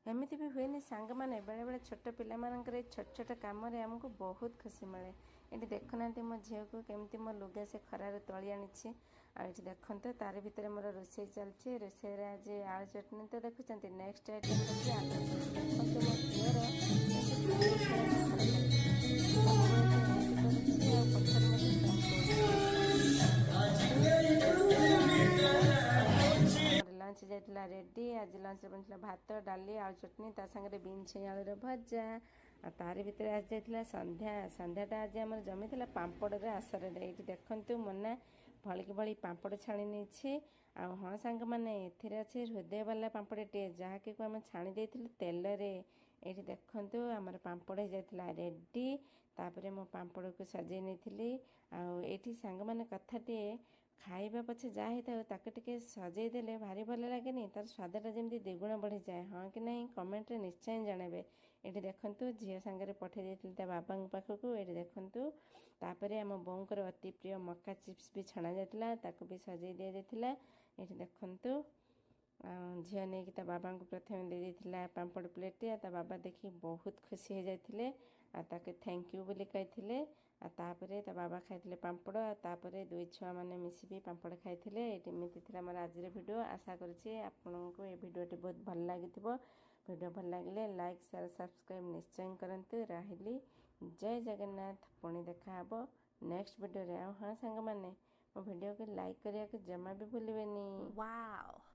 एमती भी हुए सांग मैंने बेले बेले छोट पिलाମାନଙ୍କର छोट छोट कम आमको बहुत खुशी मिले। ये देखुना मो झील को केमती मो लुगा से खरार तली आनी आठ देखते तार भितर मोर रोसे चलती रोसे आज आलू चटनी तो देखुं नेक्स्ट आइटम देखते मो लंच जाइला रेडी। आज लंच बनता भात डाली आलू चटनी ता सागे बीन्स आलूर भजा आ तार भितर आज जाइला संध्या संध्याटा आज आम जमी पापड़ आसर ये देखु मना भलिक भली पापड़ छाणी नहीं। आ हाँ सांग मैंने एथिरे अच्छे हृदय वाला पापड़टे जहाँकि आम छाणी देथिलु तेल रे। ये देखु आमर पापड़ हो जाता रेडी। तापर मो पापड़ को सजे नहीं आठी सांग मैंने कथाटे खाइबा पछे जहाँ होता है ताके टिके सजेदेले भारी भल लगे तार स्वादटा जमी द्विगुण बढ़ी जाए। हाँ कि नहीं कमेंट रे निश्चय जानवे। ये देखु झील सांगे पठे देती ता बाबा पाखक। ये देखु तापर आम बोंकर अति प्रिय मक्का चिप्स भी छणा जाता ताको भी सजे दि जाता। ये देखु झील नहीं ता बाबा को प्रथम दे देता पापड़ प्लेट ता बाबा देखी बहुत खुशी हो जाते ताके थैंक यू बोली कही। तापर ता बाबा खाई पापड़ तापर दुई छुआ मैंने मिसिकी पापड़ खाई। एमती थी मोर आज वीडियो। आशा करुँचे आपको ये वीडियोटी बहुत भल लगी। वीडियो भल लगे लाइक शेयर सब्सक्राइब निश्चय करंतु। रही जय जगन्नाथ। पुणी देखा नेक्स्ट वीडियो रे। हाँ सांग मैंने मो वीडियो को लाइक करने को जमा भी भूलें। Wow.